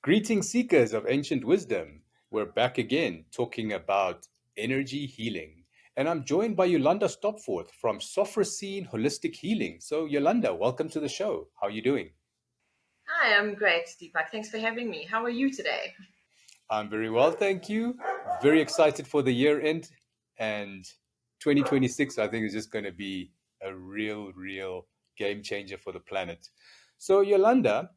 Greetings, seekers of ancient wisdom. We're back again talking about energy healing. And I'm joined by Yolanda Stopforth from Sophrosine Holistic Healing. So, Yolanda, welcome to the show. How are you doing? Hi, I'm great, Deepak. Thanks for having me. How are you today? I'm very well, thank you. Very excited for the year end. And 2026, I think, is just going to be a real game changer for the planet. So, Yolanda,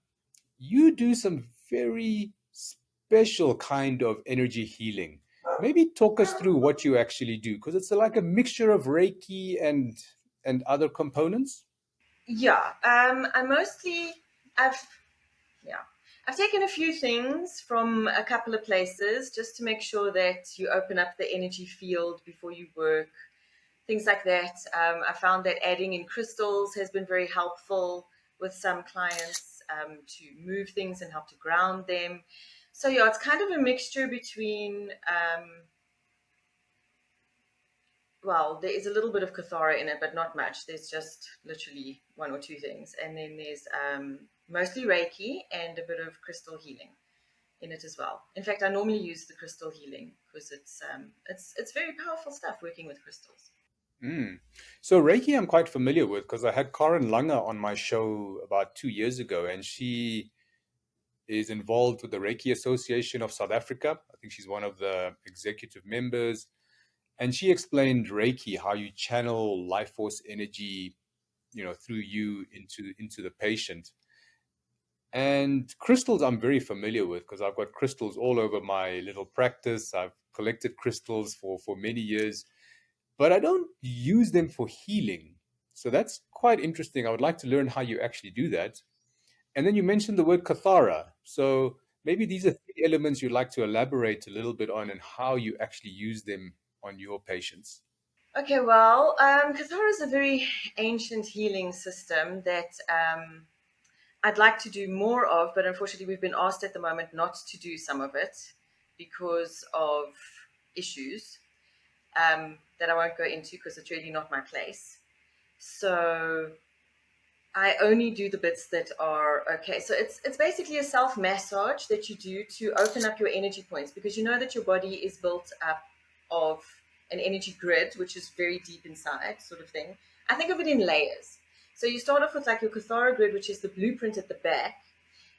you do some very special kind of energy healing. Maybe talk us through what you actually do, because it's like a mixture of Reiki and other components. Yeah, I've, yeah, I've taken a few things from a couple of places just to make sure that you open up the energy field before you work, things like that. I found that adding in crystals has been very helpful with some clients to move things and help to ground them. So yeah, it's kind of a mixture between well, there is a little bit of Kathara in it, but not much. There's just literally one or two things. And then there's mostly Reiki and a bit of crystal healing in it as well. In fact, I normally use the crystal healing because it's very powerful stuff working with crystals. Mm. So Reiki, I'm quite familiar with because I had Karen Langer on my show about 2 years ago, and she is involved with the Reiki Association of South Africa. I think she's one of the executive members, and she explained Reiki, how you channel life force energy, through you into the patient. And crystals I'm very familiar with because I've got crystals all over my little practice. I've collected crystals for many years, but I don't use them for healing. So that's quite interesting. I would like to learn how you actually do that. And then you mentioned the word Kathara. So maybe these are three elements you'd like to elaborate a little bit on and how you actually use them on your patients. Okay, well, Kathara is a very ancient healing system that I'd like to do more of, but unfortunately, we've been asked at the moment not to do some of it because of issues that I won't go into because it's really not my place. So I only do the bits that are okay. So it's basically a self massage that you do to open up your energy points because you know that your body is built up of an energy grid, which is very deep inside, sort of thing. I think of it in layers. So you start off with like your Kathara grid, which is the blueprint at the back,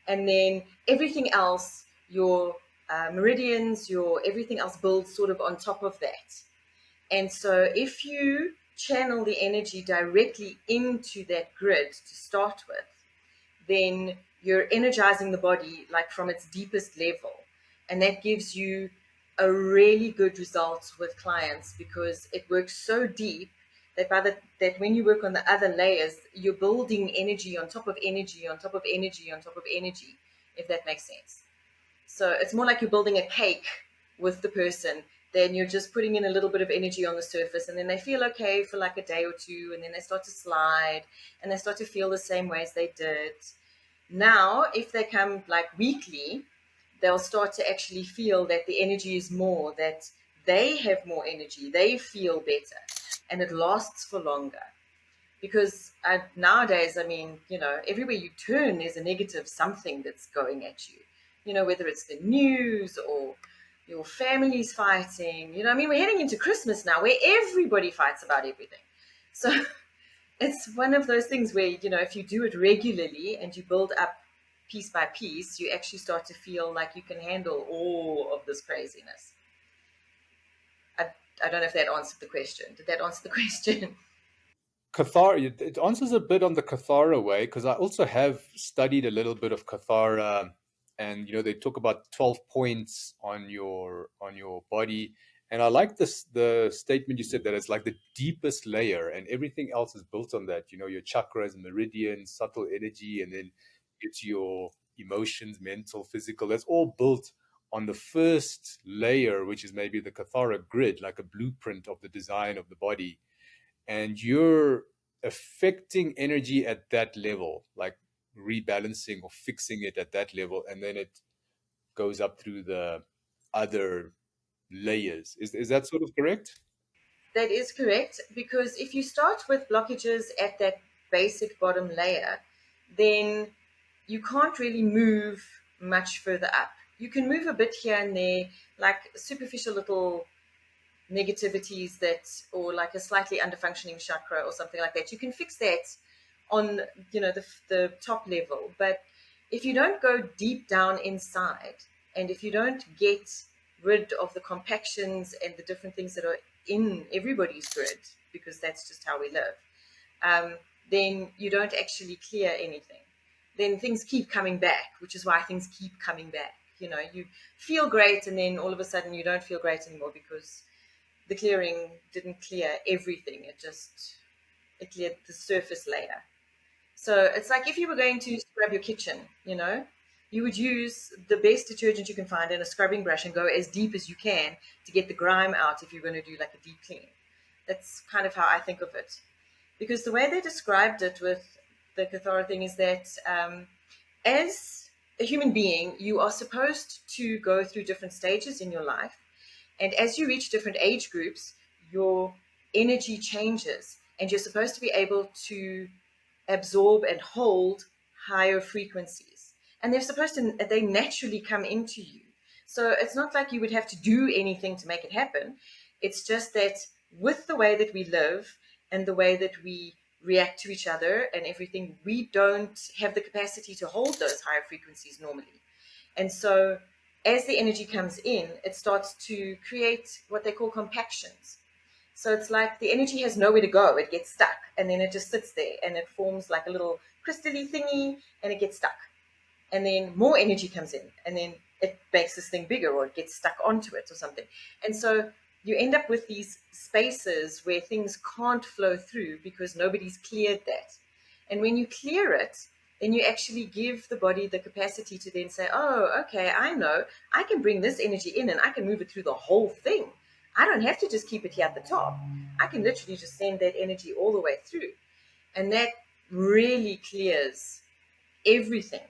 and then everything else, your meridians, your everything else builds sort of on top of that. And so if you channel the energy directly into that grid to start with, then you're energizing the body like from its deepest level. And that gives you a really good result with clients because it works so deep that that when you work on the other layers, you're building energy on top of energy on top of energy on top of energy, if that makes sense. So it's more like you're building a cake with the person. Then you're just putting in a little bit of energy on the surface, and then they feel okay for like a day or two, and then they start to slide and they start to feel the same way as they did. Now, if they come like weekly, they'll start to actually feel that the energy is more, that they have more energy, they feel better, and it lasts for longer. Because nowadays, I mean, everywhere you turn, there's a negative something that's going at you. Whether it's the news or your family's fighting. I mean, we're heading into Christmas now where everybody fights about everything. So it's one of those things where, if you do it regularly and you build up piece by piece, you actually start to feel like you can handle all of this craziness. I, I don't know if that answered the question. Did that answer the question? Kathara, it answers a bit on the Kathara way because I also have studied a little bit of Kathara, and they talk about 12 points on your body, and I like this the statement you said that it's like the deepest layer, and everything else is built on that. Your chakras, meridians, subtle energy, and then it's your emotions, mental, physical. That's all built on the first layer, which is maybe the Kathara grid, like a blueprint of the design of the body, and you're affecting energy at that level, like rebalancing or fixing it at that level, and then it goes up through the other layers. Is that sort of correct? That is correct, because if you start with blockages at that basic bottom layer, then you can't really move much further up. You can move a bit here and there, like superficial little negativities that, or like a slightly under functioning chakra or something like that. You can fix that on, the top level. But if you don't go deep down inside, and if you don't get rid of the compactions and the different things that are in everybody's grid, because that's just how we live, um, then you don't actually clear anything. Then things keep coming back, which is why things keep coming back. You feel great, and then all of a sudden you don't feel great anymore because the clearing didn't clear everything. It cleared the surface layer. So it's like if you were going to scrub your kitchen, you would use the best detergent you can find and a scrubbing brush and go as deep as you can to get the grime out if you're going to do like a deep clean. That's kind of how I think of it. Because the way they described it with the Kathara thing is that as a human being, you are supposed to go through different stages in your life. And as you reach different age groups, your energy changes, and you're supposed to be able to absorb and hold higher frequencies. And they naturally come into you. So it's not like you would have to do anything to make it happen. It's just that with the way that we live and the way that we react to each other and everything, we don't have the capacity to hold those higher frequencies normally. And so as the energy comes in, it starts to create what they call compactions. So it's like the energy has nowhere to go. It gets stuck, and then it just sits there, and it forms like a little crystally thingy, and it gets stuck. And then more energy comes in, and then it makes this thing bigger, or it gets stuck onto it or something. And so you end up with these spaces where things can't flow through because nobody's cleared that. And when you clear it, then you actually give the body the capacity to then say, oh, okay, I know I can bring this energy in and I can move it through the whole thing. I don't have to just keep it here at the top. I can literally just send that energy all the way through. And that really clears everything.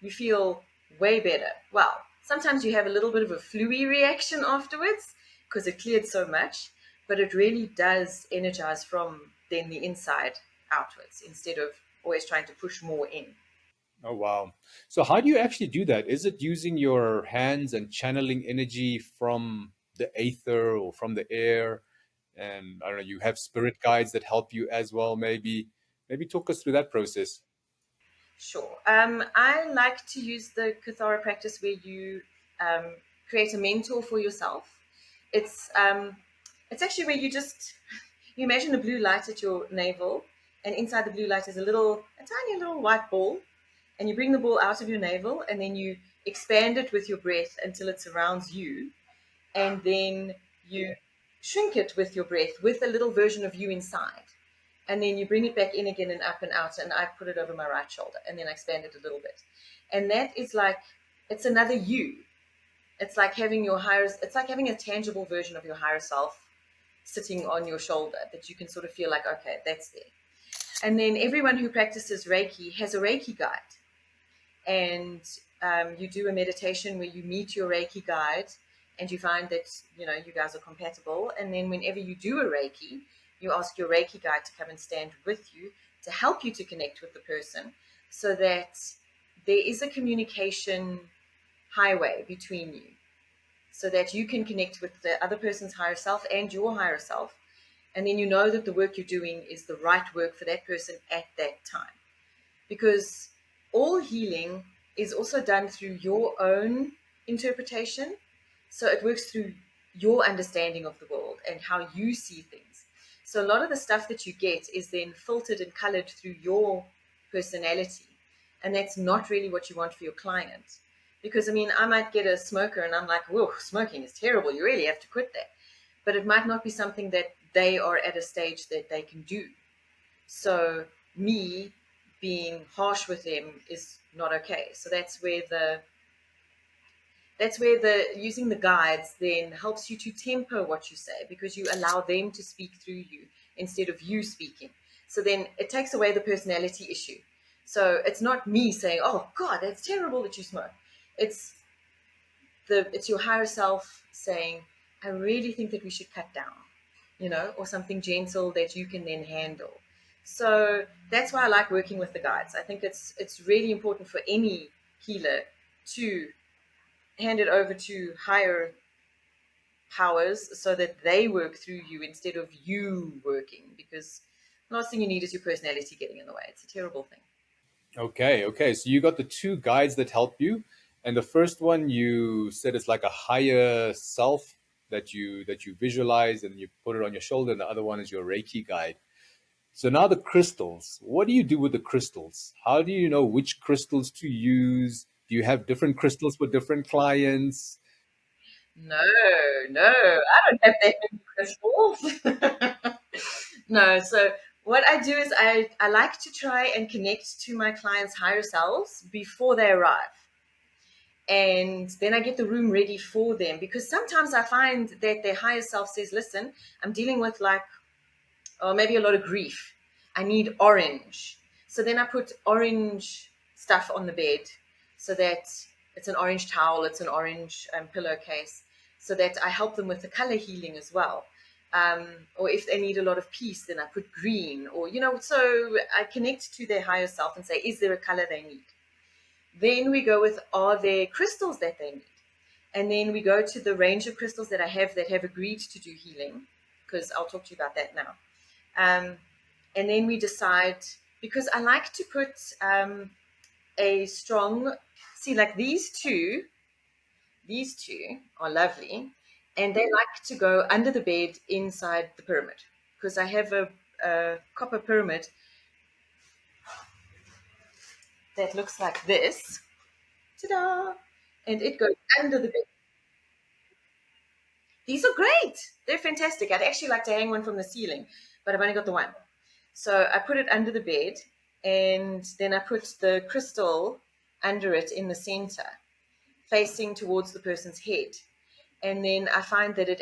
You feel way better. Well, sometimes you have a little bit of a fluey reaction afterwards because it cleared so much, but it really does energize from then the inside outwards instead of always trying to push more in. Oh, wow. So how do you actually do that? Is it using your hands and channeling energy from the aether or from the air? And I don't know, you have spirit guides that help you as well, maybe. Maybe talk us through that process. Sure. I like to use the Kathara practice where you um, create a mentor for yourself. It's um, it's actually where you imagine a blue light at your navel, and inside the blue light is a tiny little white ball, and you bring the ball out of your navel, and then you expand it with your breath until it surrounds you, and then you shrink it with your breath with a little version of you inside. And then you bring it back in again and up and out. And I put it over my right shoulder and then I expand it a little bit. And that is like, it's another you. It's like having a tangible version of your higher self sitting on your shoulder that you can sort of feel like, okay, that's there. And then everyone who practices Reiki has a Reiki guide, and you do a meditation where you meet your Reiki guide and you find that you guys are compatible, and then whenever you do a Reiki, you ask your Reiki guide to come and stand with you to help you to connect with the person so that there is a communication highway between you so that you can connect with the other person's higher self and your higher self, and then you know that the work you're doing is the right work for that person at that time, because all healing is also done through your own interpretation. So it works through your understanding of the world and how you see things. So a lot of the stuff that you get is then filtered and colored through your personality. And that's not really what you want for your client. Because, I mean, I might get a smoker and I'm like, whoa, smoking is terrible. You really have to quit that. But it might not be something that they are at a stage that they can do. So me being harsh with them is not okay. So that's where the using the guides then helps you to temper what you say, because you allow them to speak through you instead of you speaking. So then it takes away the personality issue. So it's not me saying, oh God, that's terrible that you smoke. It's it's your higher self saying, I really think that we should cut down, or something gentle that you can then handle. So that's why I like working with the guides. I think it's really important for any healer to hand it over to higher powers so that they work through you instead of you working, because the last thing you need is your personality getting in the way. It's a terrible thing. Okay, okay. So you got the two guides that help you, and the first one you said is like a higher self that you visualize and you put it on your shoulder, and the other one is your Reiki guide. So now the crystals. What do you do with the crystals? How do you know which crystals to use? Do you have different crystals for different clients? No, no, I don't have that many crystals. No, so what I do is I like to try and connect to my clients' higher selves before they arrive. And then I get the room ready for them, because sometimes I find that their higher self says, listen, I'm dealing with like, or maybe a lot of grief. I need orange. So then I put orange stuff on the bed so that it's an orange towel, it's an orange pillowcase, so that I help them with the color healing as well. Or if they need a lot of peace, then I put green, or, so I connect to their higher self and say, is there a color they need? Then we go with, are there crystals that they need? And then we go to the range of crystals that I have that have agreed to do healing, because I'll talk to you about that now. Um, and then we decide, because I like to put a strong, see, like these two are lovely, and they like to go under the bed inside the pyramid, because I have a copper pyramid that looks like this. Ta-da! And it goes under the bed. These are great. They're fantastic. I'd actually like to hang one from the ceiling, but I've only got the one. So I put it under the bed, and then I put the crystal under it in the center, facing towards the person's head. And then I find that it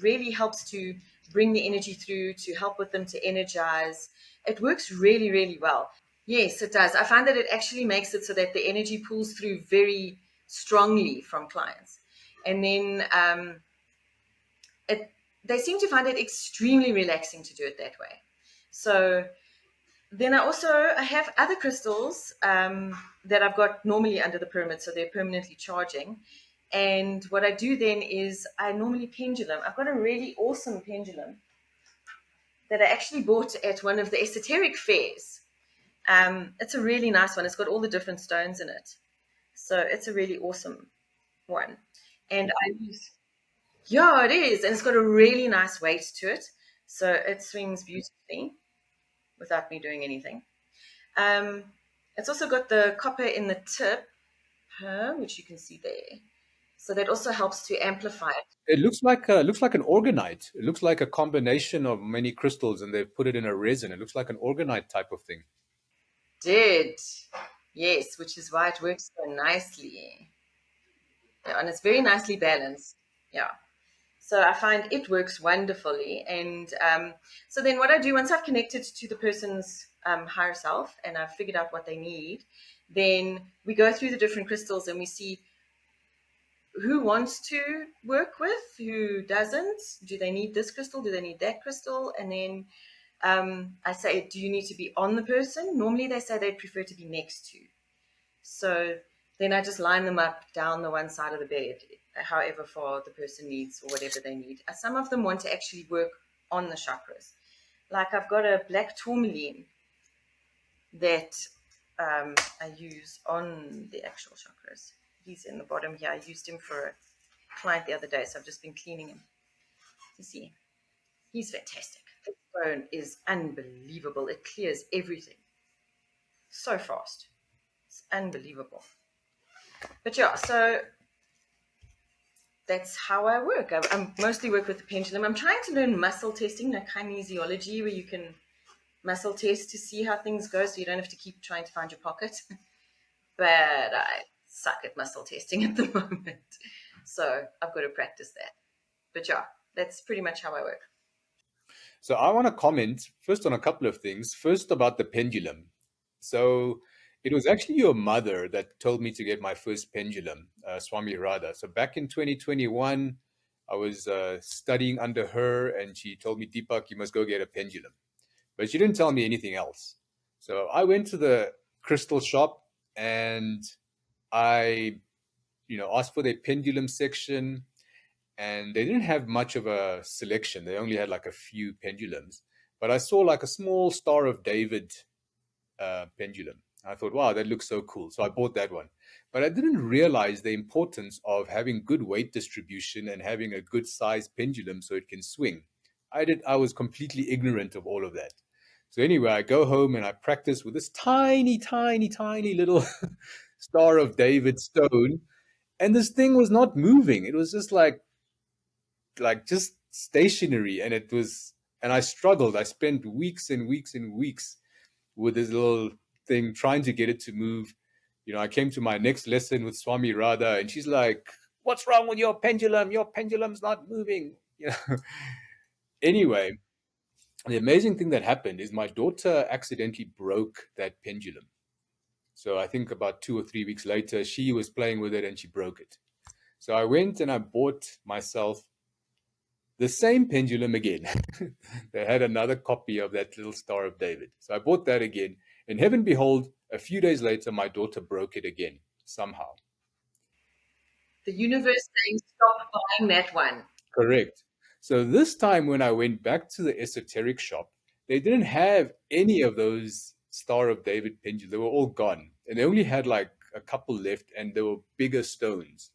really helps to bring the energy through, to help with them to energize. It works really, really well. Yes, it does. I find that it actually makes it so that the energy pulls through very strongly from clients. And then it they seem to find it extremely relaxing to do it that way. So then I have other crystals that I've got normally under the pyramid, so they're permanently charging. And what I do then is I normally pendulum. I've got a really awesome pendulum that I actually bought at one of the esoteric fairs. It's a really nice one. It's got all the different stones in it, so it's a really awesome one. And I use, yeah, it is, and it's got a really nice weight to it, so it swings beautifully without me doing anything. Um, it's also got the copper in the tip, which you can see there. So that also helps to amplify it. It looks like an orgonite. It looks like a combination of many crystals, and they've put it in a resin. It looks like an orgonite type of thing. Did. Yes, which is why it works so nicely. Yeah, and it's very nicely balanced. Yeah. So I find it works wonderfully. And so then what I do, once I've connected to the person's higher self and I've figured out what they need, then we go through the different crystals and we see who wants to work with, who doesn't. Do they need this crystal? Do they need that crystal? And then I say, do you need to be on the person? Normally they say they'd prefer to be next to. So then I just line them up down the one side of the bed, however far the person needs or whatever they need. Some of them want to actually work on the chakras. Like I've got a black tourmaline that I use on the actual chakras. He's in the bottom here. I used him for a client the other day, so I've just been cleaning him. You see, he's fantastic. This stone is unbelievable. It clears everything so fast. It's unbelievable. But yeah, so that's how I work. I mostly work with the pendulum. I'm trying to learn muscle testing, like kinesiology, where you can muscle test to see how things go, so you don't have to keep trying to find your pocket. But I suck at muscle testing at the moment, so I've got to practice that. But yeah, that's pretty much how I work. So I want to comment first on a couple of things. First, about the pendulum. So it was actually your mother that told me to get my first pendulum, Swami Radha. So back in 2021, I was studying under her, and she told me, Deepak, you must go get a pendulum. But she didn't tell me anything else. So I went to the crystal shop, and I, asked for their pendulum section, and they didn't have much of a selection. They only had like a few pendulums, but I saw like a small Star of David pendulum. I thought, wow, that looks so cool. So I bought that one. But I didn't realize the importance of having good weight distribution and having a good size pendulum so it can swing. I was completely ignorant of all of that. So anyway, I go home and I practice with this tiny, tiny, tiny little Star of David stone. And this thing was not moving. It was just like just stationary. And I struggled. I spent weeks and weeks and weeks with this little thing, trying to get it to move. I came to my next lesson with Swami Radha, and she's like, "What's wrong with your pendulum? Your pendulum's not moving." Anyway, the amazing thing that happened is my daughter accidentally broke that pendulum. So I think about 2 or 3 weeks later, she was playing with it and she broke it. So I went and I bought myself the same pendulum again. They had another copy of that little Star of David. So I bought that again. And heaven behold, a few days later, my daughter broke it again, somehow. The universe saying, stop buying that one. Correct. So this time, when I went back to the esoteric shop, they didn't have any of those Star of David pendulums. They were all gone. And they only had like a couple left, and they were bigger stones.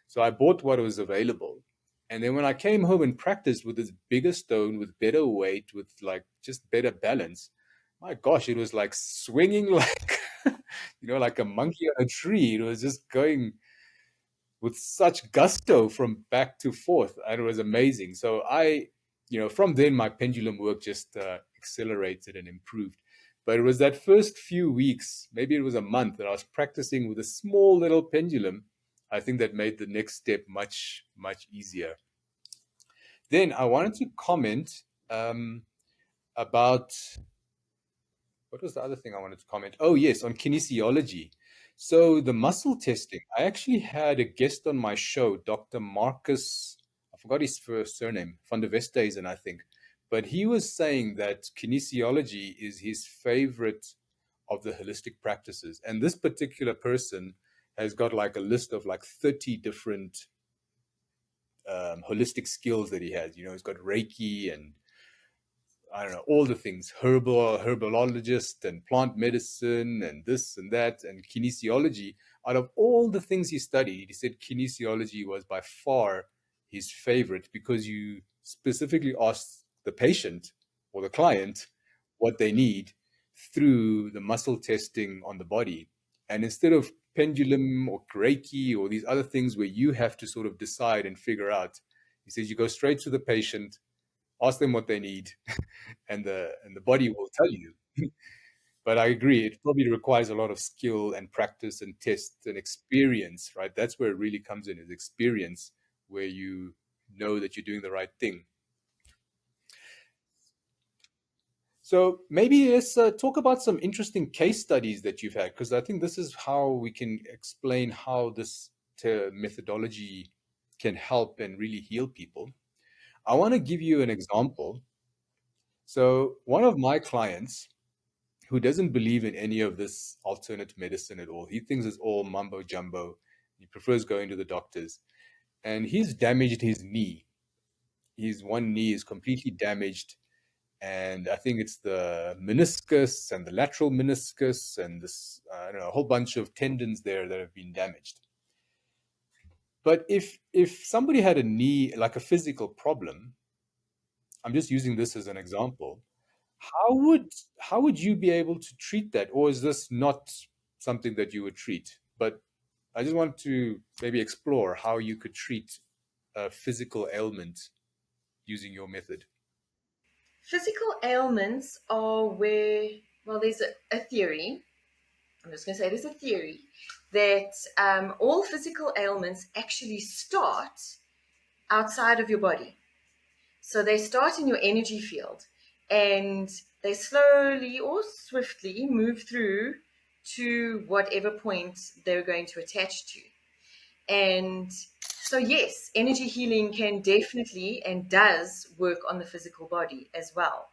So I bought what was available. And then when I came home and practiced with this bigger stone, with better weight, with like just better balance, my gosh, it was like swinging like, like a monkey on a tree. It was just going with such gusto from back to forth. And it was amazing. So from then, my pendulum work just accelerated and improved. But it was that first few weeks, maybe it was a month, that I was practicing with a small little pendulum. I think that made the next step much, much easier. Then I wanted to comment about what was the other thing I wanted to comment? Oh, yes, on kinesiology. So the muscle testing, I actually had a guest on my show, Dr. Marcus, I forgot his first surname, van der Westhuizen, I think. But he was saying that kinesiology is his favorite of the holistic practices. And this particular person has got like a list of like 30 different holistic skills that he has. He's got Reiki and I don't know, all the things, herbologist and plant medicine and this and that and kinesiology. Out of all the things he studied, he said kinesiology was by far his favorite because you specifically ask the patient or the client what they need through the muscle testing on the body. And instead of pendulum or Reiki or these other things where you have to sort of decide and figure out, he says you go straight to the patient, ask them what they need, and the body will tell you. But I agree, it probably requires a lot of skill and practice and tests and experience, right? That's where it really comes in, is experience, where you know that you're doing the right thing. So maybe let's talk about some interesting case studies that you've had, because I think this is how we can explain how this methodology can help and really heal people. I want to give you an example. So one of my clients, who doesn't believe in any of this alternate medicine at all. He thinks it's all mumbo jumbo. He prefers going to the doctors. And he's damaged his knee. His one knee is completely damaged. And I think it's the meniscus and the lateral meniscus and this, I don't know, a whole bunch of tendons there that have been damaged. But if somebody had a knee, like a physical problem, I'm just using this as an example, How would how would you be able to treat that, or is this not something that you would treat? But I just want to maybe explore how you could treat a physical ailment using your method. Physical ailments are where, well, there's a theory. I'm just going to say there's a theory that all physical ailments actually start outside of your body. So they start in your energy field and they slowly or swiftly move through to whatever point they're going to attach to. And so, yes, energy healing can definitely and does work on the physical body as well.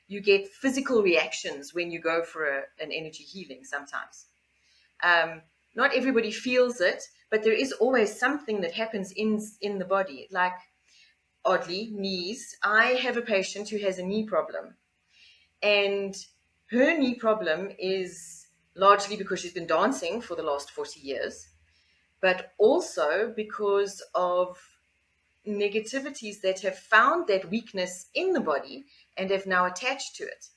You get physical reactions when you go for an energy healing sometimes. Not everybody feels it, but there is always something that happens in the body. Like, oddly, knees. I have a patient who has a knee problem, and her knee problem is largely because she's been dancing for the last 40 years, but also because of negativities that have found that weakness in the body and have now attached to it.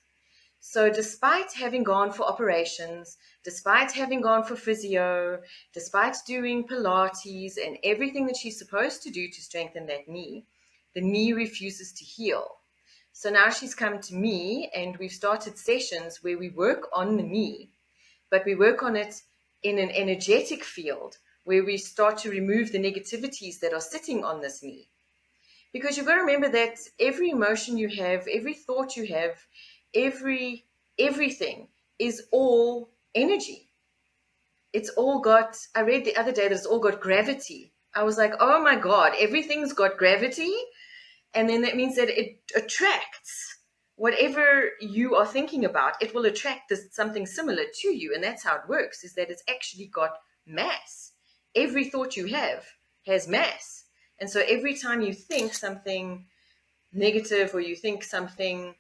So, despite having gone for operations, despite having gone for physio, despite doing Pilates and everything that she's supposed to do to strengthen that knee, the knee refuses to heal. So now she's come to me, and we've started sessions where we work on the knee, but we work on it in an energetic field where we start to remove the negativities that are sitting on this knee. Because you've got to remember that every emotion you have, every thought you have, everything is all energy. It's all got, I read the other day that it's all got gravity. I was like, oh my God, everything's got gravity. And then that means that it attracts whatever you are thinking about. It will attract something similar to you. And that's how it works, is that it's actually got mass. Every thought you have has mass. And so every time you think something negative, or you think something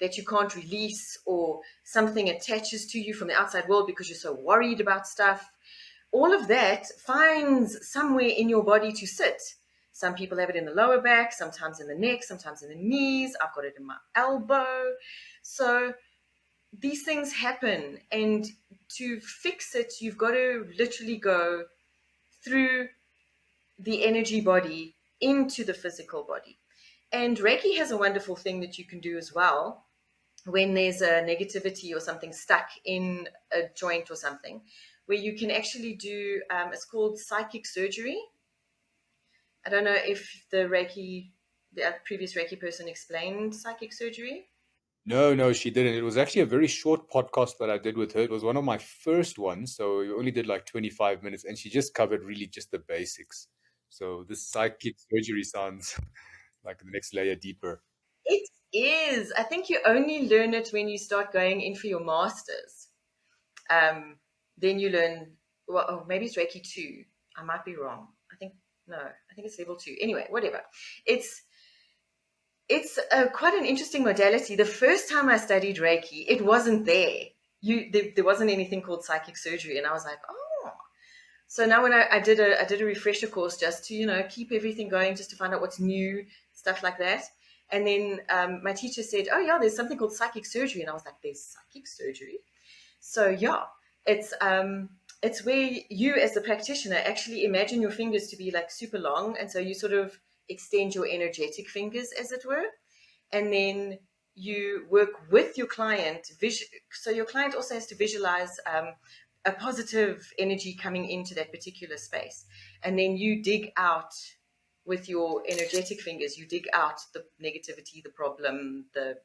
that you can't release, or something attaches to you from the outside world because you're so worried about stuff, all of that finds somewhere in your body to sit. Some people have it in the lower back, sometimes in the neck, sometimes in the knees. I've got it in my elbow. So these things happen, and to fix it, you've got to literally go through the energy body into the physical body. And Reiki has a wonderful thing that you can do as well when there's a negativity or something stuck in a joint or something, where you can actually do, it's called psychic surgery. I don't know if the previous Reiki person explained psychic surgery. No, no, she didn't. It was actually a very short podcast that I did with her. It was one of my first ones, so we only did like 25 minutes, and she just covered really just the basics. So this psychic surgery sounds like the next layer deeper. It is. I think you only learn it when you start going in for your masters. Um, then you learn, well, oh, maybe it's Reiki 2. I might be wrong. No, I think it's level 2. Anyway, whatever. It's quite an interesting modality. The first time I studied Reiki, it wasn't there. There wasn't anything called psychic surgery, and I was like, oh. So now when I did a refresher course just to keep everything going, just to find out what's new, stuff like that. And then my teacher said, oh yeah, there's something called psychic surgery, and I was like, there's psychic surgery? So yeah, it's where you, as the practitioner, actually imagine your fingers to be like super long, and so you sort of extend your energetic fingers, as it were, and then you work with your client. So your client also has to visualize a positive energy coming into that particular space, and then you dig out with your energetic fingers. You dig out the negativity, the problem, the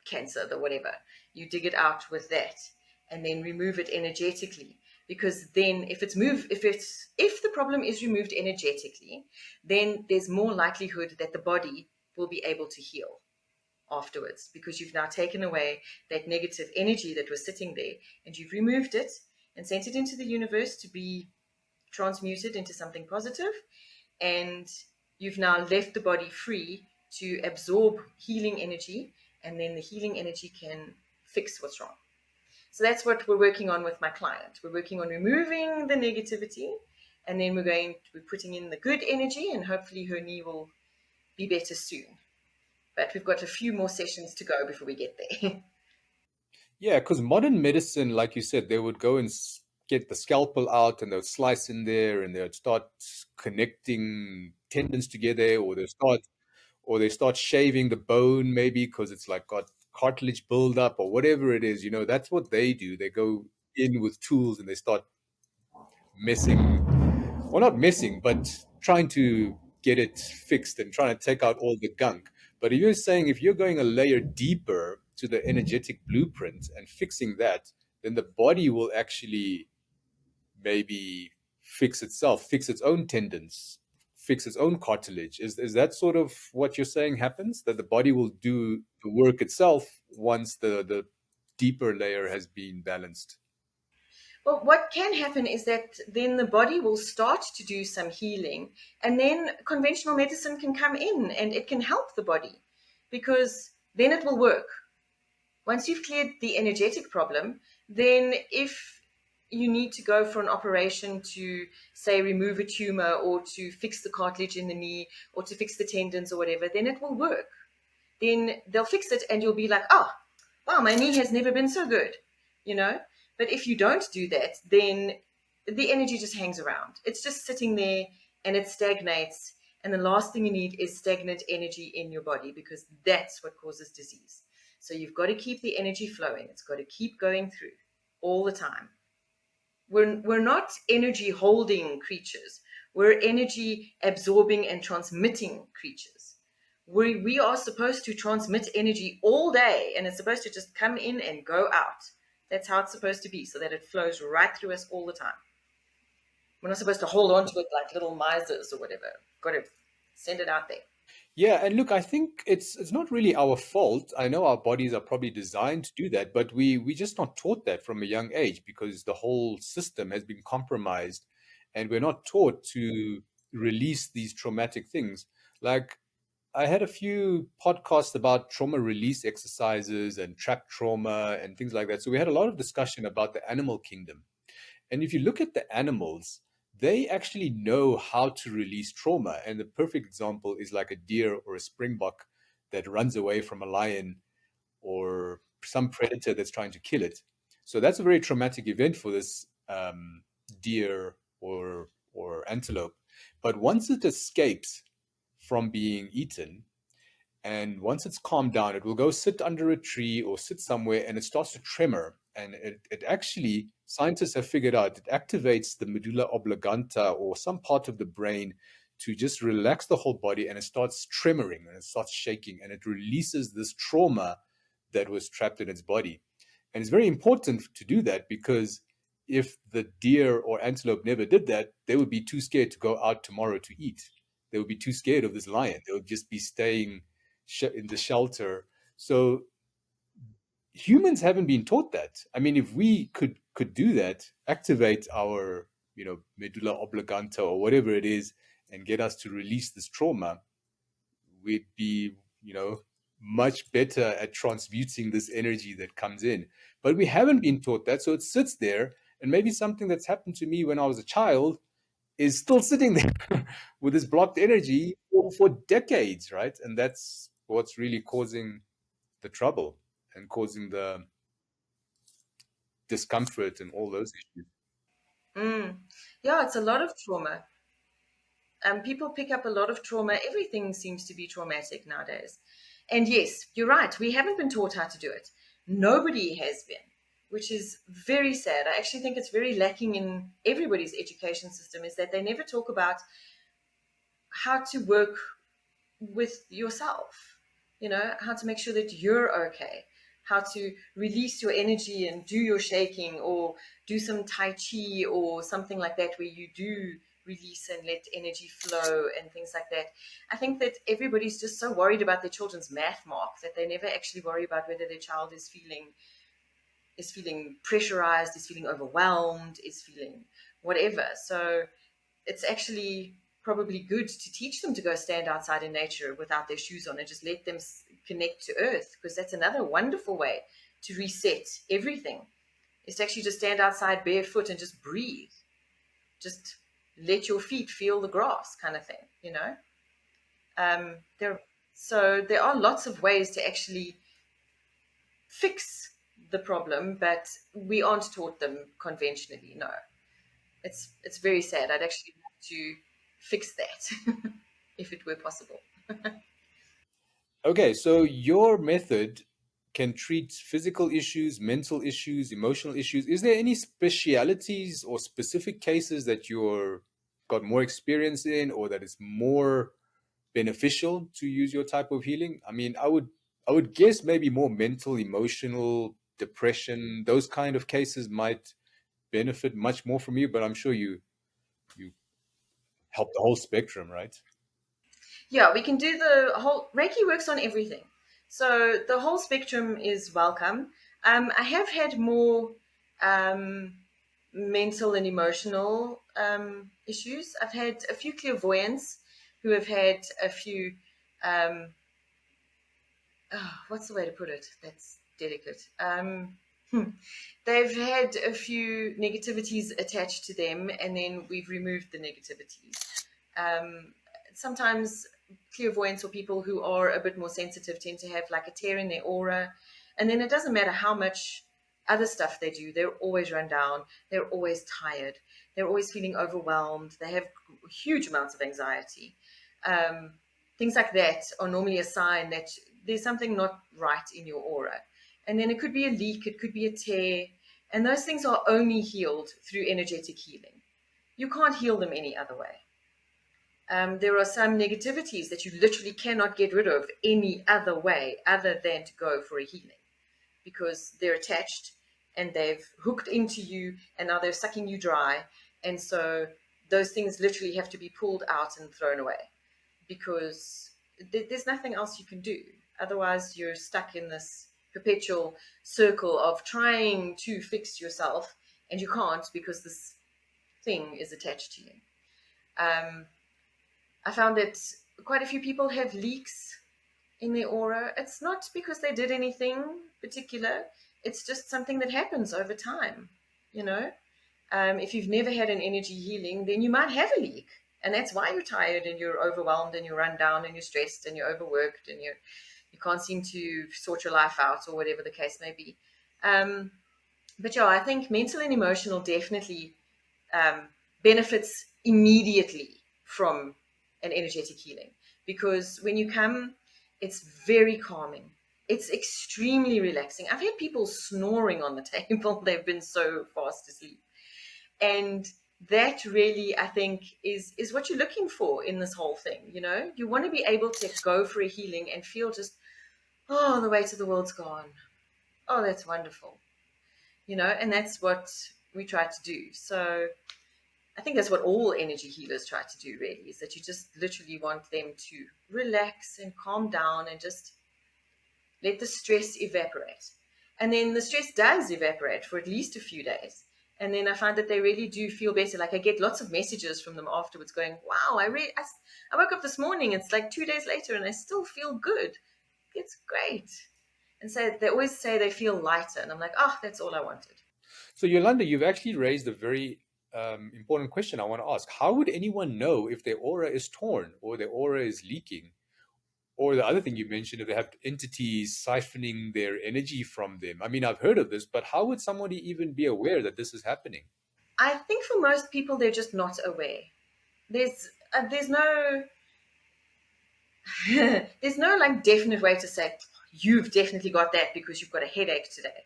cancer, the whatever. You dig it out with that, and then remove it energetically. Because then, if the problem is removed energetically, then there's more likelihood that the body will be able to heal afterwards, because you've now taken away that negative energy that was sitting there, and you've removed it and sent it into the universe to be transmuted into something positive, and you've now left the body free to absorb healing energy, and then the healing energy can fix what's wrong. So that's what we're working on with my client. We're working on removing the negativity, and then we're putting in the good energy, and hopefully her knee will be better soon. But we've got a few more sessions to go before we get there. Yeah, because modern medicine, like you said, they would go and get the scalpel out and they would slice in there and they would start connecting tendons together, or they start shaving the bone maybe because it's like got cartilage buildup or whatever it is. That's what they do. They go in with tools and they start messing, well, not messing, but trying to get it fixed and trying to take out all the gunk. But if you're saying if you're going a layer deeper to the energetic blueprint and fixing that, then the body will actually maybe fix itself, fix its own tendons, fix its own cartilage. Is that sort of what you're saying happens? That the body will do the work itself once the deeper layer has been balanced? Well, what can happen is that then the body will start to do some healing, and then conventional medicine can come in and it can help the body because then it will work. Once you've cleared the energetic problem, then if you need to go for an operation to, say, remove a tumor or to fix the cartilage in the knee or to fix the tendons or whatever, then it will work. Then they'll fix it and you'll be like, oh, wow, my knee has never been so good, you know? But if you don't do that, then the energy just hangs around. It's just sitting there and it stagnates. And the last thing you need is stagnant energy in your body because that's what causes disease. So you've got to keep the energy flowing. It's got to keep going through all the time. We're not energy holding creatures. We're energy absorbing and transmitting creatures. We are supposed to transmit energy all day and it's supposed to just come in and go out. That's how it's supposed to be, so that it flows right through us all the time. We're not supposed to hold on to it like little misers or whatever. Got to send it out there. Yeah, and look, I think it's not really our fault. I know our bodies are probably designed to do that, but we just not taught that from a young age because the whole system has been compromised, and we're not taught to release these traumatic things. Like I had a few podcasts about trauma release exercises and trapped trauma and things like that. So we had a lot of discussion about the animal kingdom. And if you look at the animals, they actually know how to release trauma. And the perfect example is like a deer or a springbok that runs away from a lion or some predator that's trying to kill it. So that's a very traumatic event for this deer or antelope. But once it escapes from being eaten, and once it's calmed down, it will go sit under a tree or sit somewhere and it starts to tremor. And it actually, scientists have figured out, it activates the medulla oblongata or some part of the brain to just relax the whole body and it starts tremoring and it starts shaking and it releases this trauma that was trapped in its body. And it's very important to do that because if the deer or antelope never did that, they would be too scared to go out tomorrow to eat. They would be too scared of this lion. They would just be staying in the shelter. So humans haven't been taught that. I mean, if we could do that, activate our medulla oblongata or whatever it is, and get us to release this trauma, we'd be much better at transmuting this energy that comes in. But we haven't been taught that, so it sits there, and maybe something that's happened to me when I was a child is still sitting there with this blocked energy for decades, right? And that's what's really causing the trouble and causing the discomfort and all those issues. Mm. Yeah, it's a lot of trauma. People pick up a lot of trauma. Everything seems to be traumatic nowadays. And yes, you're right. We haven't been taught how to do it. Nobody has been, which is very sad. I actually think it's very lacking in everybody's education system is that they never talk about how to work with yourself, how to make sure that you're okay, how to release your energy and do your shaking or do some Tai Chi or something like that where you do release and let energy flow and things like that. I think that everybody's just so worried about their children's math mark that they never actually worry about whether their child is feeling pressurized, is feeling overwhelmed, is feeling whatever. So it's actually probably good to teach them to go stand outside in nature without their shoes on and just let them connect to earth, because that's another wonderful way to reset everything, is to actually just stand outside barefoot and just breathe, just let your feet feel the grass kind of thing. There are lots of ways to actually fix the problem, but we aren't taught them conventionally. No, it's very sad. I'd actually like to fix that if it were possible. Okay, so your method can treat physical issues, mental issues, emotional issues. Is there any specialities or specific cases that you're got more experience in or that is more beneficial to use your type of healing? I mean, I would guess maybe more mental, emotional, depression, those kind of cases might benefit much more from you, but I'm sure you help the whole spectrum, right? Yeah, we can do the whole. Reiki works on everything, so the whole spectrum is welcome. I have had more. Um, mental and emotional issues. I've had a few clairvoyants who have had a few, um, what's the way to put it? That's delicate. Hmm. They've had a few negativities attached to them, and then we've removed the negativities. Um, Sometimes clairvoyants or people who are a bit more sensitive tend to have like a tear in their aura, and then it doesn't matter how much other stuff they do, they're always run down, they're always tired, they're always feeling overwhelmed, they have huge amounts of anxiety. Um, Things like that are normally a sign that there's something not right in your aura. And then it could be a leak, it could be a tear, and those things are only healed through energetic healing. You can't heal them any other way. There are some negativities that you literally cannot get rid of any other way other than to go for a healing, because they're attached and they've hooked into you and now they're sucking you dry. And so those things literally have to be pulled out and thrown away, because there's nothing else you can do. Otherwise, you're stuck in this perpetual circle of trying to fix yourself, and you can't because this thing is attached to you. Um, I found that quite a few people have leaks in their aura. It's not because they did anything particular, it's just something that happens over time, you know? If you've never had an energy healing, then you might have a leak. And that's why you're tired and you're overwhelmed and you're run down and you're stressed and you're overworked and you can't seem to sort your life out, or whatever the case may be. Um, but yeah, I think mental and emotional definitely um, benefits immediately from an energetic healing, because when you come, it's very calming. It's extremely relaxing. I've had people snoring on the table. They've been so fast asleep. And that really, I think, is what you're looking for in this whole thing. You know, you want to be able to go for a healing and feel just, oh, the weight of the world's gone. Oh, that's wonderful. You know, and that's what we try to do. So I think that's what all energy healers try to do, really, is that you just literally want them to relax and calm down and just let the stress evaporate. And then the stress does evaporate for at least a few days. And then I find that they really do feel better. Like I get lots of messages from them afterwards going, wow, I woke up this morning, it's like 2 days later, and I still feel good. It's great. And so they always say they feel lighter. And I'm like, oh, that's all I wanted. So, Yolanda, you've actually raised a very important question I want to ask. How would anyone know if their aura is torn or their aura is leaking? Or the other thing you mentioned, if they have entities siphoning their energy from them. I mean, I've heard of this, but how would somebody even be aware that this is happening? I think for most people, they're just not aware. There's no there's no like definite way to say you've definitely got that because you've got a headache today.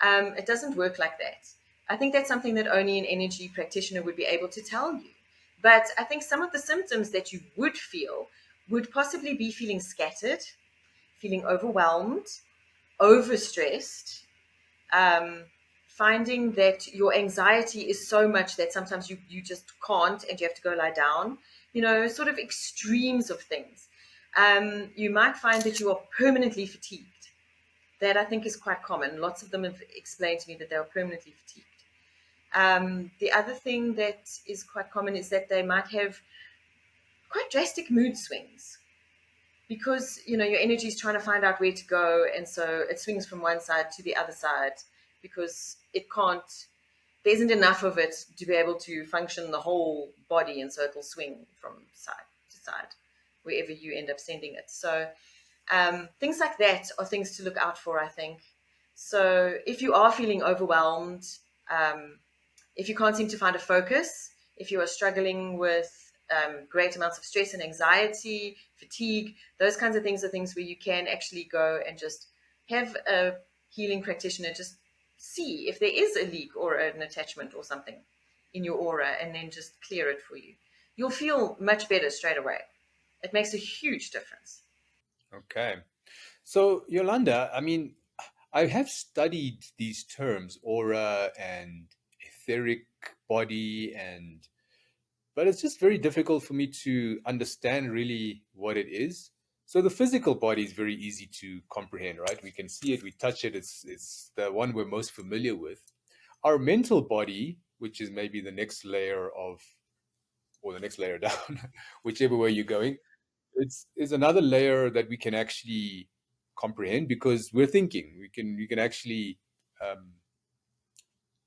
It doesn't work like that. I think that's something that only an energy practitioner would be able to tell you. But I think some of the symptoms that you would feel would possibly be feeling scattered, feeling overwhelmed, overstressed, um, finding that your anxiety is so much that sometimes you just can't and you have to go lie down, you know, sort of extremes of things. You might find that you are permanently fatigued. That I think is quite common. Lots of them have explained to me that they are permanently fatigued. The other thing that is quite common is that they might have quite drastic mood swings, because you know your energy is trying to find out where to go, and so it swings from one side to the other side because it can't, there isn't enough of it to be able to function the whole body, and so it'll swing from side to side wherever you end up sending it. So things like that are things to look out for, I think. So if you are feeling overwhelmed, um, if you can't seem to find a focus, if you are struggling with great amounts of stress and anxiety, fatigue, those kinds of things are things where you can actually go and just have a healing practitioner just see if there is a leak or an attachment or something in your aura, and then just clear it for you. You'll feel much better straight away. It makes a huge difference. Okay. So, Yolanda, I mean, I have studied these terms, aura and etheric body, and but it's just very difficult for me to understand really what it is. So the physical body is very easy to comprehend, right? We can see it, we touch it, it's the one we're most familiar with. Our mental body, which is maybe the next layer of, or the next layer down, whichever way you're going. It's is another layer that we can actually comprehend because we're thinking. We can actually um,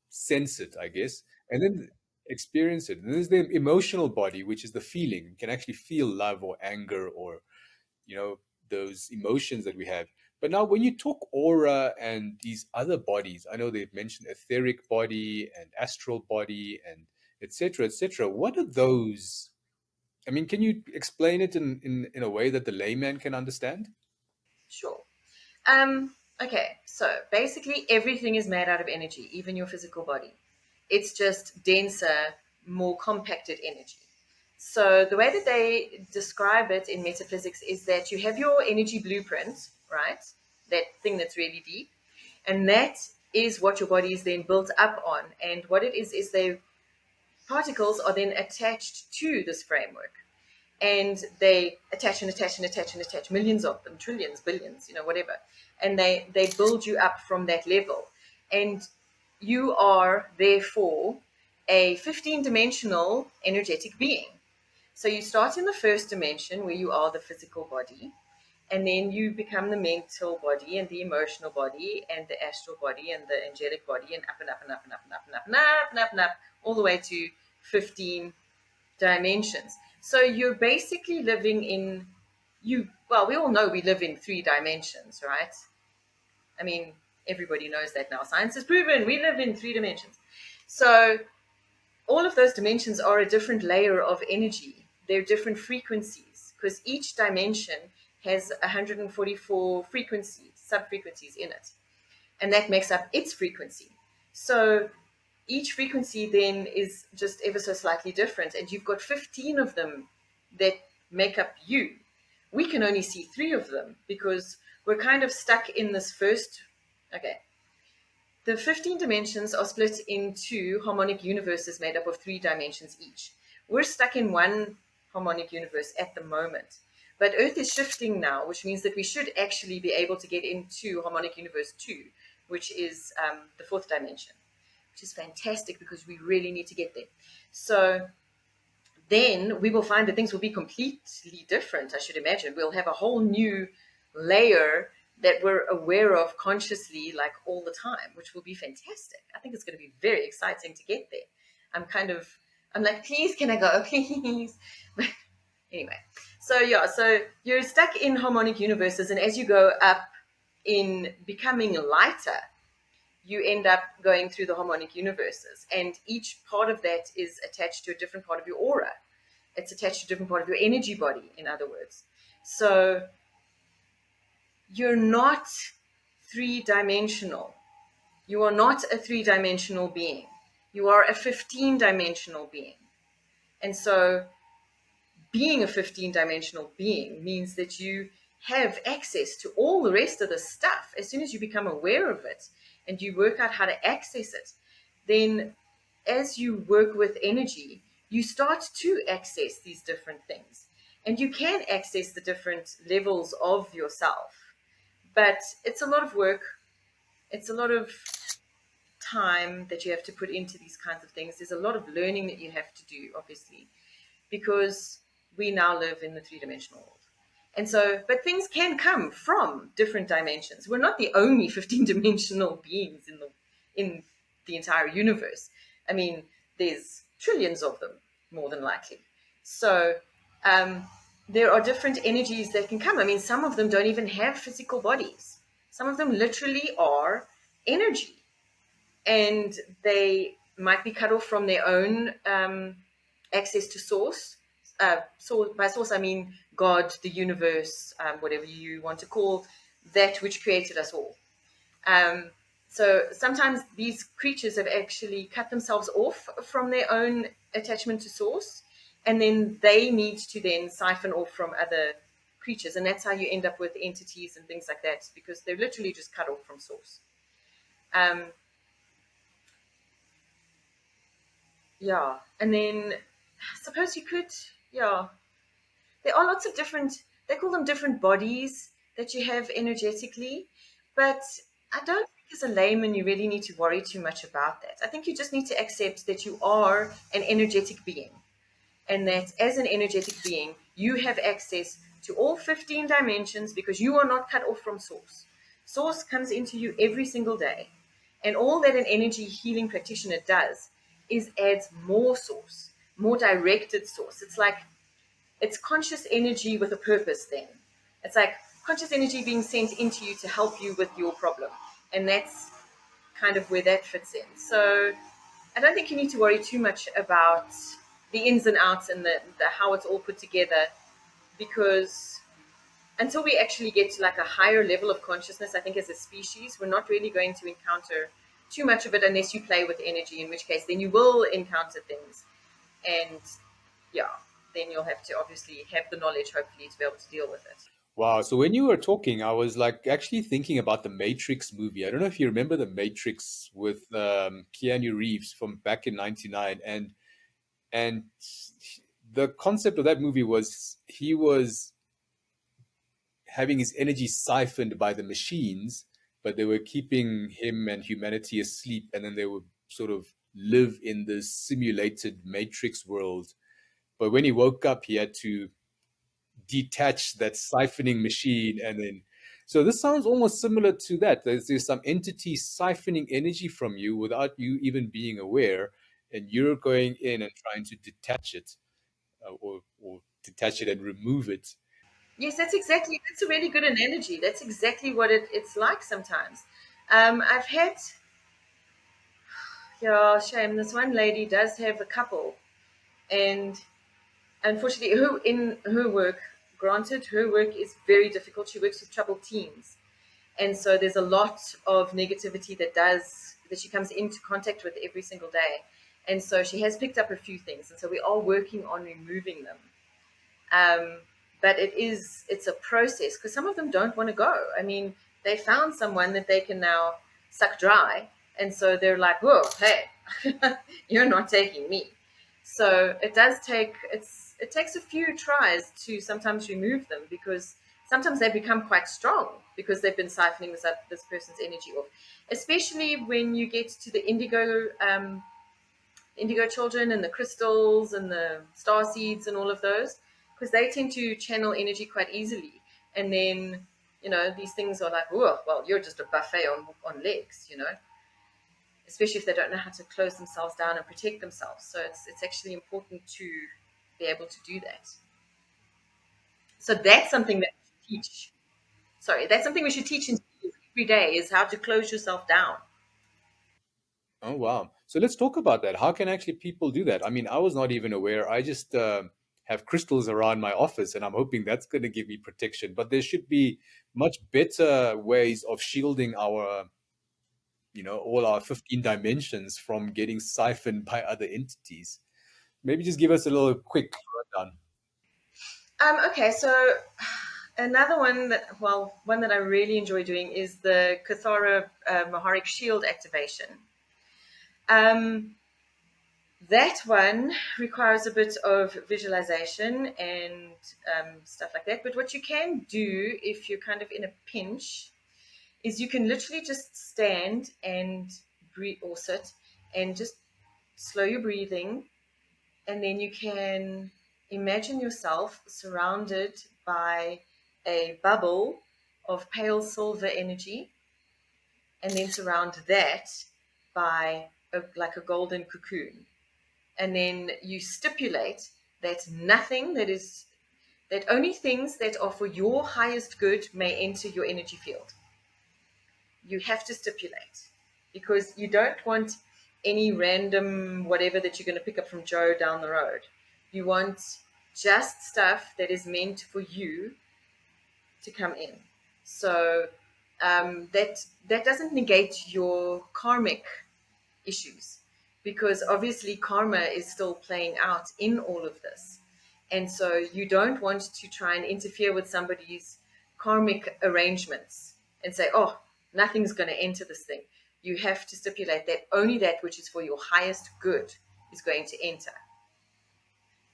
sense it, I guess, and then experience it. And there's the emotional body, which is the feeling. You can actually feel love or anger or, you know, those emotions that we have. But now, when you talk aura and these other bodies, I know they've mentioned etheric body and astral body and etc. etc. What are those? I mean, can you explain it in a way that the layman can understand? Sure. Okay, so basically everything is made out of energy, even your physical body. It's just denser, more compacted energy. So the way that they describe it in metaphysics is that you have your energy blueprint, right? That thing that's really deep, and that is what your body is then built up on. And what it is they particles are then attached to this framework, and they attach and attach and attach and attach, millions of them, trillions, billions, whatever, and they build you up from that level. And you are therefore a 15-dimensional energetic being. So you start in the first dimension where you are the physical body, and then you become the mental body and the emotional body and the astral body and the angelic body, and up and up and up and up and up and up and up and up and up, all the way to 15 dimensions. So you're basically living in well, we all know we live in 3 dimensions, right? I mean, everybody knows that now. Science has proven we live in 3 dimensions. So all of those dimensions are a different layer of energy. They're different frequencies because each dimension has 144 frequencies, sub-frequencies in it. And that makes up its frequency. So each frequency then is just ever so slightly different, and you've got 15 of them that make up you. We can only see 3 of them because we're kind of stuck in this first. Okay, the 15 dimensions are split into harmonic universes made up of 3 dimensions each. We're stuck in one harmonic universe at the moment, but Earth is shifting now, which means that we should actually be able to get into harmonic universe 2, which is the 4th dimension, which is fantastic because we really need to get there. So then we will find that things will be completely different, I should imagine. We'll have a whole new layer that we're aware of consciously, like all the time, which will be fantastic. I think it's going to be very exciting to get there. I'm like, please, can I go? Please. But anyway, so yeah, so you're stuck in harmonic universes, and as you go up in becoming lighter, you end up going through the harmonic universes, and each part of that is attached to a different part of your aura. It's attached to a different part of your energy body, in other words. So you're not 3 dimensional. You are not a 3 dimensional being. You are a 15 dimensional being. And so being a 15 dimensional being means that you have access to all the rest of the stuff. As soon as you become aware of it and you work out how to access it, then as you work with energy, you start to access these different things. And you can access the different levels of yourself. But it's a lot of work. It's a lot of time that you have to put into these kinds of things. There's a lot of learning that you have to do, obviously, because we now live in the 3 dimensional world. And so, but things can come from different dimensions. We're not the only 15 dimensional beings in the entire universe. I mean, there's trillions of them, more than likely. So there are different energies that can come. I mean, some of them don't even have physical bodies. Some of them literally are energy, and they might be cut off from their own access to source. So by source, I mean God, the universe, whatever you want to call that which created us all. So sometimes these creatures have actually cut themselves off from their own attachment to source, and then they need to then siphon off from other creatures, and that's how you end up with entities and things like that, because they're literally just cut off from source. Yeah, and then I suppose you could, yeah, there are lots of different, they call them different bodies that you have energetically, but I don't as a layman, you really need to worry too much about that. I think you just need to accept that you are an energetic being, and that as an energetic being, you have access to all 15 dimensions because you are not cut off from source. Source comes into you every single day. And all that an energy healing practitioner does is adds more source, more directed source. It's like it's conscious energy with a purpose then. It's like conscious energy being sent into you to help you with your problem. And that's kind of where that fits in. So I don't think you need to worry too much about the ins and outs and the how it's all put together, because until we actually get to like a higher level of consciousness, I think as a species, we're not really going to encounter too much of it unless you play with energy, in which case then you will encounter things. And yeah, then you'll have to obviously have the knowledge, hopefully, to be able to deal with it. Wow. So when you were talking, I was like actually thinking about the Matrix movie. I don't know if you remember the Matrix with Keanu Reeves from back in '99, and the concept of that movie was he was having his energy siphoned by the machines, but they were keeping him and humanity asleep, and then they would sort of live in this simulated Matrix world. But when he woke up, he had to detach that siphoning machine, and then so this sounds almost similar to that. There's some entity siphoning energy from you without you even being aware, and you're going in and trying to detach it, or detach it and remove it. Yes, that's a really good analogy. That's exactly what it's like sometimes. I've had, yeah, shame. This one lady does have a couple, and unfortunately, who in her work, granted, her work is very difficult. She works with troubled teens, and so there's a lot of negativity that she comes into contact with every single day, and so she has picked up a few things, and so we are working on removing them. Um, but it's a process because some of them don't want to go. I mean, they found someone that they can now suck dry, and so they're like, "Whoa, hey, you're not taking me." So it takes a few tries to sometimes remove them, because sometimes they become quite strong because they've been siphoning this person's energy off. Especially when you get to the indigo children and the crystals and the star seeds and all of those, because they tend to channel energy quite easily. And then, these things are like, oh, well, you're just a buffet on legs, especially if they don't know how to close themselves down and protect themselves. So it's actually important to be able to do that. So that's something that we should teach. Sorry, that's something we should teach in schools every day, is how to close yourself down. Oh, wow. So let's talk about that. How can actually people do that? I mean, I was not even aware. I just have crystals around my office, and I'm hoping that's going to give me protection. But there should be much better ways of shielding our, all our 15 dimensions from getting siphoned by other entities. Maybe just give us a little quick rundown. Okay, so another one that I really enjoy doing is the Kathara Maharic Shield activation. Um, that one requires a bit of visualization and stuff like that. But what you can do if you're kind of in a pinch is you can literally just stand and breathe, or sit and just slow your breathing, and then you can imagine yourself surrounded by a bubble of pale silver energy, and then surround that by like a golden cocoon. And then you stipulate that that only things that are for your highest good may enter your energy field. You have to stipulate, because you don't want any random whatever that you're going to pick up from Joe down the road. You want just stuff that is meant for you to come in. So that doesn't negate your karmic issues, because obviously karma is still playing out in all of this. And so you don't want to try and interfere with somebody's karmic arrangements and say, oh, nothing's going to enter this thing. You have to stipulate that only that which is for your highest good is going to enter.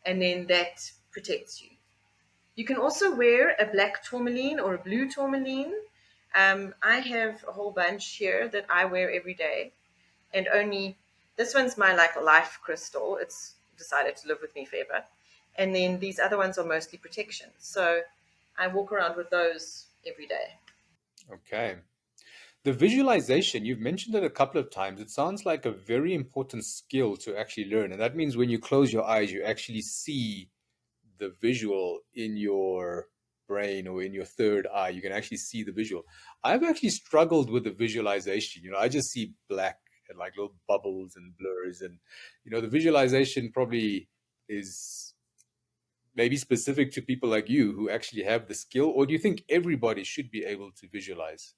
And then that protects you. You can also wear a black tourmaline or a blue tourmaline, I have a whole bunch here that I wear every day, and only this one's my like life crystal. It's decided to live with me forever, and then these other ones are mostly protection. So I walk around with those every day. Okay. The visualization, you've mentioned it a couple of times. It sounds like a very important skill to actually learn. And that means when you close your eyes, you actually see the visual in your brain or in your third eye. You can actually see the visual. I've actually struggled with the visualization. I just see black and like little bubbles and blurs. And, the visualization probably is maybe specific to people like you who actually have the skill. Or do you think everybody should be able to visualize?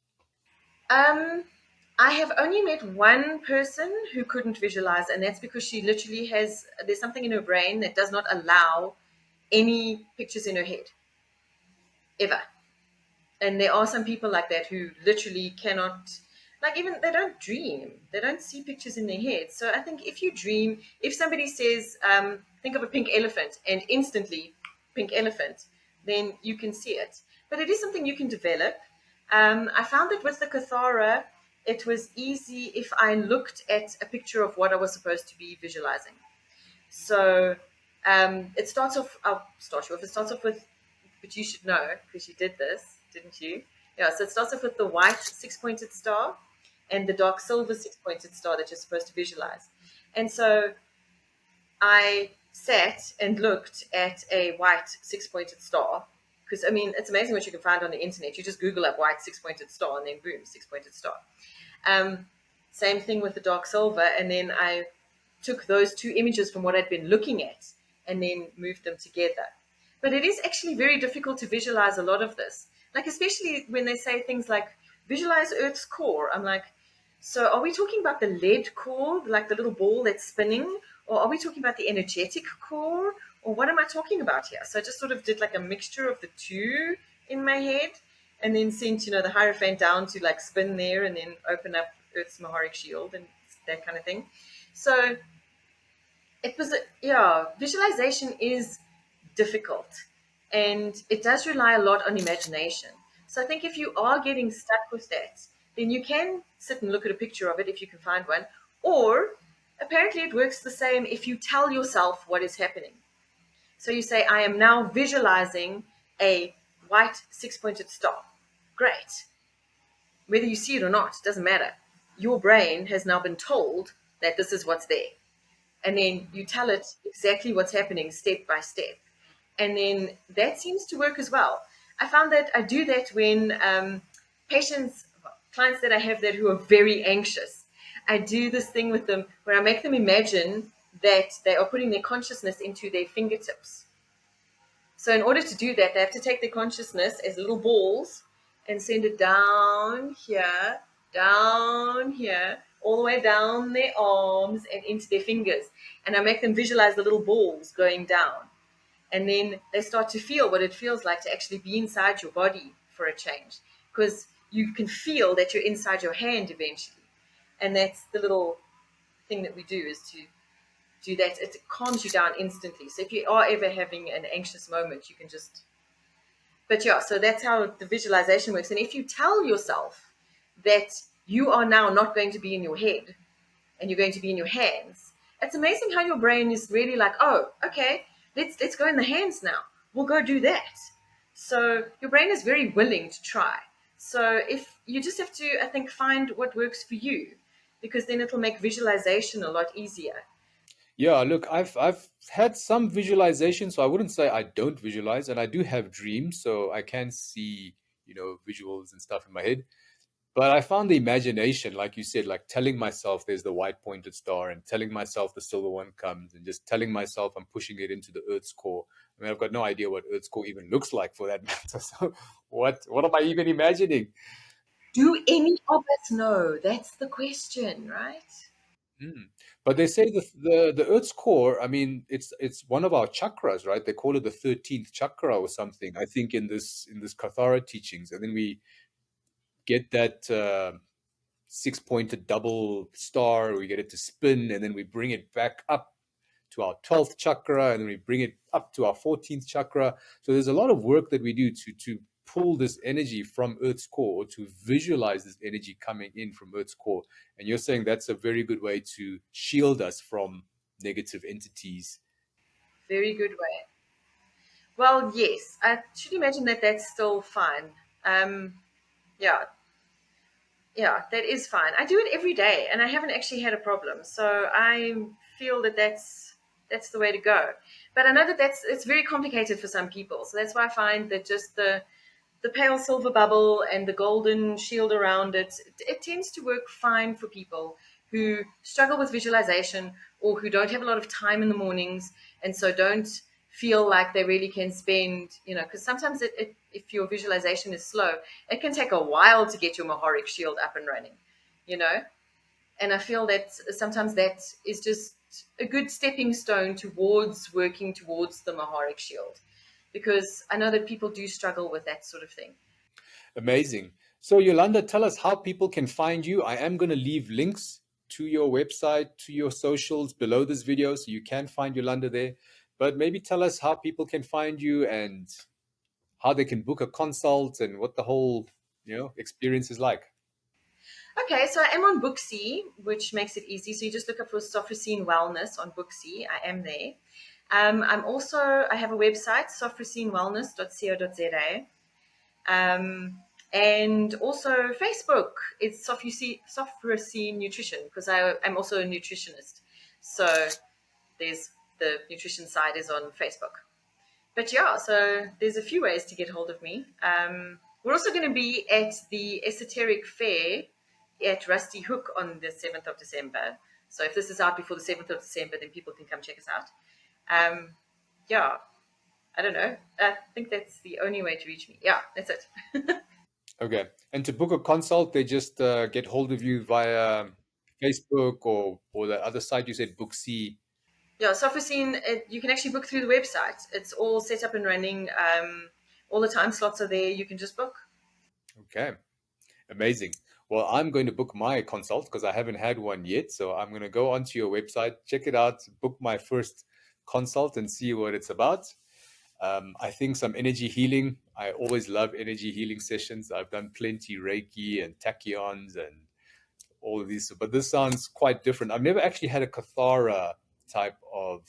Um, I have only met one person who couldn't visualize, and that's because she literally there's something in her brain that does not allow any pictures in her head ever. And there are some people like that who literally cannot, like, even they don't dream, they don't see pictures in their head. So I think if you dream, if somebody says, think of a pink elephant, and instantly pink elephant, then you can see it. But it is something you can develop. I found that with the Kathara, it was easy if I looked at a picture of what I was supposed to be visualizing. So it starts off, I'll start you off. It starts off with, but you should know because you did this, didn't you? Yeah, so it starts off with the white six pointed star and the dark silver six pointed star that you're supposed to visualize. And so I sat and looked at a white six pointed star because, I mean, it's amazing what you can find on the internet. You just Google up white six pointed star and then boom, six pointed star. Um, Same thing with the dark silver. And then I took those two images from what I'd been looking at and then moved them together. But it is actually very difficult to visualize a lot of this. Like, especially when they say things like visualize Earth's core. I'm like, so are we talking about the lead core, like the little ball that's spinning? Or are we talking about the energetic core? Or what am I talking about here? So I just sort of did like a mixture of the two in my head and then sent, the Hierophant down to like spin there and then open up Earth's Maharic shield and that kind of thing. So it was, yeah, visualization is difficult and it does rely a lot on imagination. So I think if you are getting stuck with that, then you can sit and look at a picture of it if you can find one. Or apparently it works the same if you tell yourself what is happening. So you say, I am now visualizing a white six pointed star. Great. Whether you see it or not, doesn't matter. Your brain has now been told that this is what's there. And then you tell it exactly what's happening step by step. And then that seems to work as well. I found that I do that when patients, clients that I have that who are very anxious, I do this thing with them where I make them imagine that they are putting their consciousness into their fingertips. So in order to do that, they have to take their consciousness as little balls and send it down here, all the way down their arms and into their fingers. And I make them visualize the little balls going down. And then they start to feel what it feels like to actually be inside your body for a change. Because you can feel that you're inside your hand eventually. And that's the little thing that we do, is to do that. It calms you down instantly. So if you are ever having an anxious moment, you can just, but yeah, so that's how the visualization works. And if you tell yourself that you are now not going to be in your head and you're going to be in your hands, it's amazing how your brain is really like, oh, okay, let's go in the hands now. We'll go do that. So your brain is very willing to try. So if you just have to, I think, find what works for you, because then it'll make visualization a lot easier. Yeah, look, I've had some visualization, so I wouldn't say I don't visualize, and I do have dreams, so I can see, visuals and stuff in my head. But I found the imagination, like you said, like telling myself there's the white pointed star and telling myself the silver one comes and just telling myself I'm pushing it into the Earth's core. I mean, I've got no idea what Earth's core even looks like for that matter. So what am I even imagining? Do any of us know? That's the question, right? Mm. But they say the Earth's core. I mean, it's one of our chakras, right? They call it the 13th chakra or something. I think in this Kathara teachings, and then we get that six-pointed double star. We get it to spin, and then we bring it back up to our 12th chakra, and then we bring it up to our 14th chakra. So there's a lot of work that we do to pull this energy from Earth's core, or to visualize this energy coming in from Earth's core. And you're saying that's a very good way to shield us from negative entities. Very good way. Well, yes, I should imagine that that's still fine. Um, yeah, yeah, that is fine. I do it every day, and I haven't actually had a problem. So I feel that that's the way to go. But I know that it's very complicated for some people. So that's why I find that just the pale silver bubble and the golden shield around it, it tends to work fine for people who struggle with visualization or who don't have a lot of time in the mornings and so don't feel like they really can spend, because sometimes if your visualization is slow, it can take a while to get your Maharic shield up and running, you know? And I feel that sometimes that is just a good stepping stone towards working towards the Maharic shield, because I know that people do struggle with that sort of thing. Amazing. So, Yolanda, tell us how people can find you. I am going to leave links to your website, to your socials below this video, so you can find Yolanda there. But maybe tell us how people can find you and how they can book a consult and what the whole, experience is like. Okay, so I am on Booksy, which makes it easy. So you just look up for Sophrosine Wellness on Booksy. I am there. I have a website, sophrosinewellness.co.za. And also Facebook, it's Sophrosine Nutrition, because I'm also a nutritionist. So there's the nutrition side is on Facebook. But yeah, so there's a few ways to get hold of me. We're also going to be at the Esoteric Fair at Rusty Hook on the 7th of December. So if this is out before the 7th of December, then people can come check us out. Yeah, I don't know. I think that's the only way to reach me. Yeah, that's it. Okay. And to book a consult, they just get hold of you via Facebook or the other site you said, Booksy. Yeah, Sophrosine, you can actually book through the website. It's all set up and running. All the time slots are there. You can just book. Okay. Amazing. Well, I'm going to book my consult because I haven't had one yet. So I'm going to go onto your website, check it out, book my first consult and see what it's about. I think some energy healing. I always love energy healing sessions. I've done plenty Reiki and tachyons and all of these, but this sounds quite different. I've never actually had a Kathara type of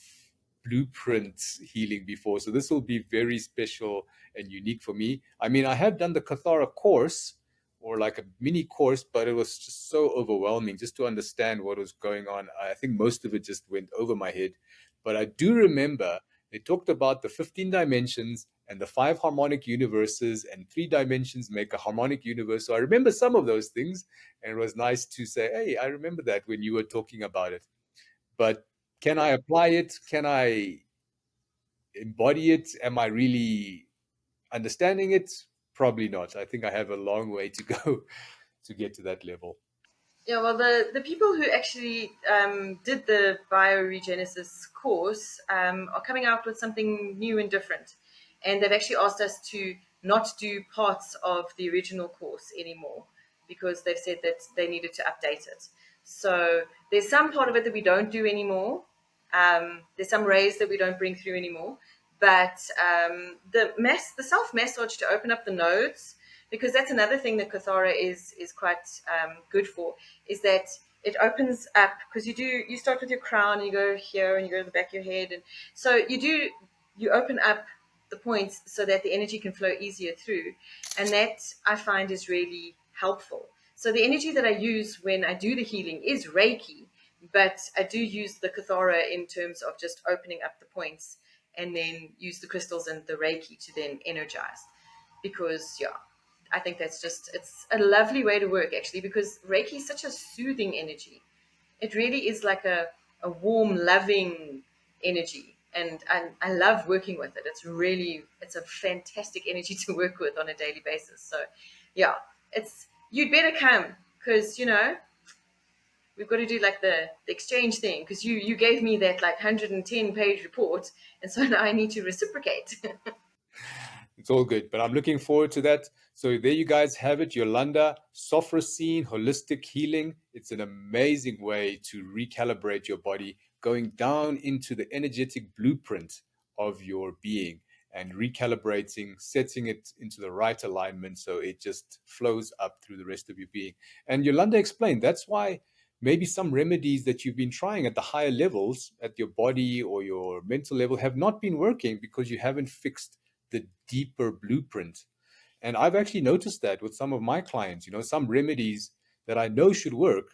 blueprint healing before, so this will be very special and unique for me. I mean, I have done the Kathara course or like a mini course, but it was just so overwhelming just to understand what was going on. I think most of it just went over my head, but I do remember they talked about the 15 dimensions and the five harmonic universes, and three dimensions make a harmonic universe. So I remember some of those things, and it was nice to say, hey, I remember that when you were talking about it. But can I apply it? Can I embody it? Am I really understanding it? Probably not. I think I have a long way to go to get to that level. Yeah, well, the people who actually did the bioregenesis course are coming out with something new and different. And they've actually asked us to not do parts of the original course anymore because they've said that they needed to update it. So there's some part of it that we don't do anymore. There's some rays that we don't bring through anymore. But the self massage to open up the nodes, because that's another thing that Kathara is quite good for, is that it opens up, because you start with your crown and you go here and you go to the back of your head, and so you open up the points so that the energy can flow easier through, and that I find is really helpful. So the energy that I use when I do the healing is Reiki, but I do use the Kathara in terms of just opening up the points, and then use the crystals and the Reiki to then energize. Because yeah, I think it's a lovely way to work actually, because Reiki is such a soothing energy. It really is like a warm, loving energy. And I love working with it. It's a fantastic energy to work with on a daily basis. So yeah, you'd better come, because we've got to do like the exchange thing, because you gave me that like 110-page report, and so now I need to reciprocate. It's all good, but I'm looking forward to that. So there you guys have it, Yolanda, Sophrosine Holistic Healing. It's an amazing way to recalibrate your body, going down into the energetic blueprint of your being. and recalibrating, setting it into the right alignment so it just flows up through the rest of your being. And Yolanda explained that's why maybe some remedies that you've been trying at the higher levels, at your body or your mental level, have not been working because you haven't fixed the deeper blueprint. And I've actually noticed that with some of my clients, some remedies that I know should work,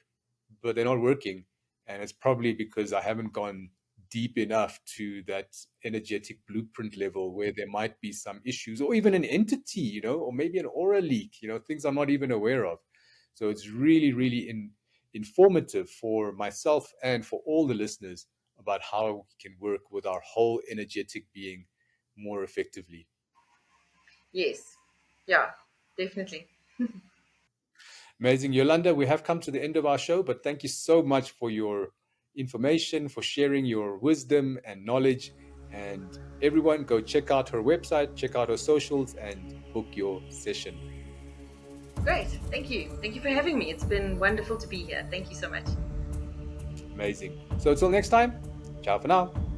but they're not working. And it's probably because I haven't gone deep enough to that energetic blueprint level where there might be some issues or even an entity, or maybe an aura leak, things I'm not even aware of. So it's really, really informative for myself and for all the listeners about how we can work with our whole energetic being more effectively. Yes. Yeah, definitely. Amazing. Yolanda, we have come to the end of our show, but thank you so much for your information, for sharing your wisdom and knowledge. And everyone, go check out her website, check out her socials, and book your session. Great. Thank you. Thank you for having me. It's been wonderful to be here. Thank you so much. Amazing. So until next time, ciao for now.